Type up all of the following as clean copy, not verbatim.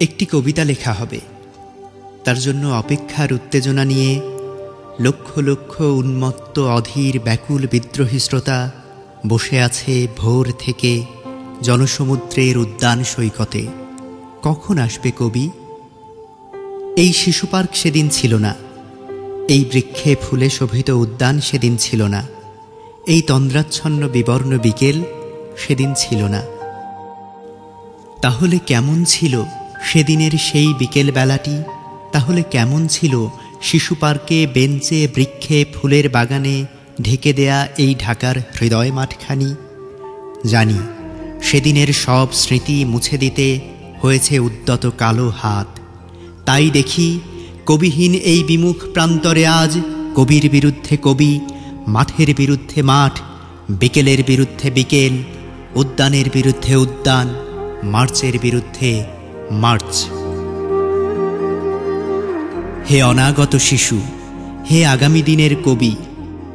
একটি কবিতা লেখা হবে। তার জন্য অপেক্ষার উত্তেজনা নিয়ে লক্ষ লক্ষ উন্মত্ত অধীর ব্যাকুল বিদ্রোহী শ্রোতা বসে আছে ভোর থেকে জনসমুদ্রের উদ্যান সৈকতে। কখন আসবে কবি? এই শিশু পার্ক সেদিন ছিল না, এই বৃক্ষে ফুলে শোভিত উদ্যান সেদিন ছিল না, এই তন্দ্রাচ্ছন্ন বিবর্ণ বিকেল সেদিন ছিল না। তাহলে কেমন ছিল সেদিনের সেই বিকেল বেলাটি? তাহলে কেমন ছিল শিশু পার্কে, বেঞ্চে, বৃক্ষে, ফুলের বাগানে ঢেকে দেয়া এই ঢাকার হৃদয় মাঠখানি? জানি সেদিনের সব স্মৃতি মুছে দিতে হয়েছে উদ্যত কালো হাত। তাই দেখি কবিহীন এই বিমুখ প্রান্তরে আজ কবির বিরুদ্ধে কবি, মাঠের বিরুদ্ধে মাঠ, বিকেলের বিরুদ্ধে বিকেল, উদ্যানের বিরুদ্ধে উদ্যান, মার্চের বিরুদ্ধে মার্চ। হে অনাগত শিশু, হে আগামী দিনের কবি,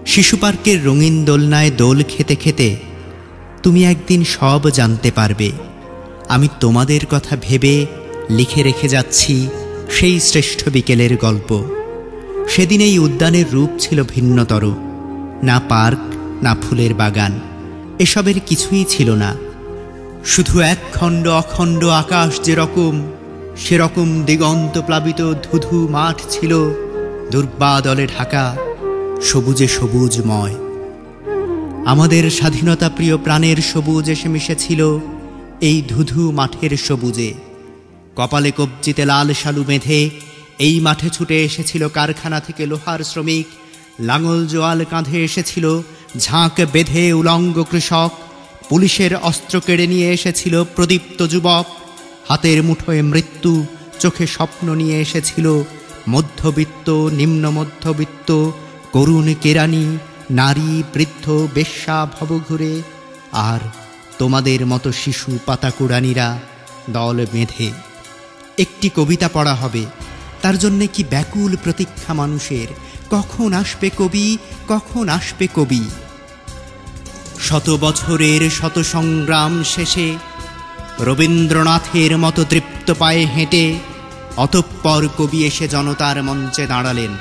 শিশু পার্কের রঙিন দোলনায় দোল খেতে খেতে তুমি একদিন সব জানতে পারবে। আমি তোমাদের কথা ভেবে লিখে রেখে যাচ্ছি সেই শ্রেষ্ঠ বিকেলের গল্প। সেদিন এই উদ্যানের রূপ ছিল ভিন্নতর। না পার্ক, না ফুলের বাগান, এসবের কিছুই ছিল না। শুধু একখণ্ড অখণ্ড আকাশ যেরকম, সেরকম দিগন্ত প্লাবিত ধুধু মাঠ ছিল, দুর্বাদলে ঢাকা, সবুজে সবুজময়। আমাদের স্বাধীনতা প্রিয় প্রাণের সবুজ এসে মিশেছিল এই ধুধু মাঠের সবুজে। কপালে কবজিতে লাল শালু বেঁধে এই মাঠে ছুটে এসেছিল কারখানা থেকে লোহার শ্রমিক, লাঙল জোয়াল কাঁধে এসেছিল ঝাঁক বেঁধে উলঙ্গ কৃষক, পুলিশের অস্ত্র কেড়ে নিয়ে এসেছিল প্রদীপ্ত যুবক, হাতের মুঠোয় মৃত্যু, চোখে স্বপ্ন নিয়ে এসেছিল মধ্যবিত্ত, নিম্ন মধ্যবিত্ত, করুণ কেরানি, নারী, বৃদ্ধ, বেশ্যা, ভবঘুরে, আর তোমাদের মতো শিশু পাতাকুড়ানিরা দল বেঁধে। একটি কবিতা পড়া হবে, তার জন্যে কি ব্যাকুল প্রতীক্ষা মানুষের। কখন আসবে কবি, কখন আসবে কবি? শত বছরের শত সংগ্রাম শেষে রবীন্দ্রনাথের মতো তৃপ্ত পায়ে হেঁটে অতঃপর কবি এসে জনতার মঞ্চে দাঁড়ালেন।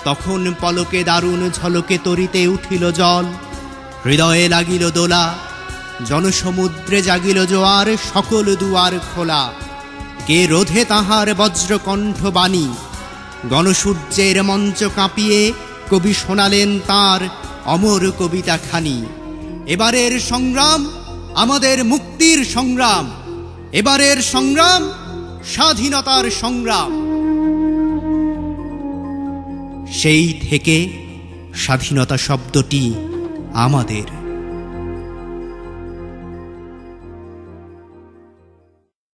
তখন পলকে দারুণ ঝলকে তরিতে উঠিল জল, হৃদয়ে লাগিল দোলা, জনসমুদ্রে জাগিল জোয়ার, সকল দুয়ার খোলা। কে রোধে তাহার বজ্রকণ্ঠ বাণী? গণসূর্যের মঞ্চ কাঁপিয়ে কবি শোনালেন তাঁর অমর কবিতা খানি। এবারের সংগ্রাম আমাদের মুক্তির সংগ্রাম, এবারের সংগ্রাম স্বাধীনতার সংগ্রাম। সেই থেকে স্বাধীনতা শব্দটি আমাদের।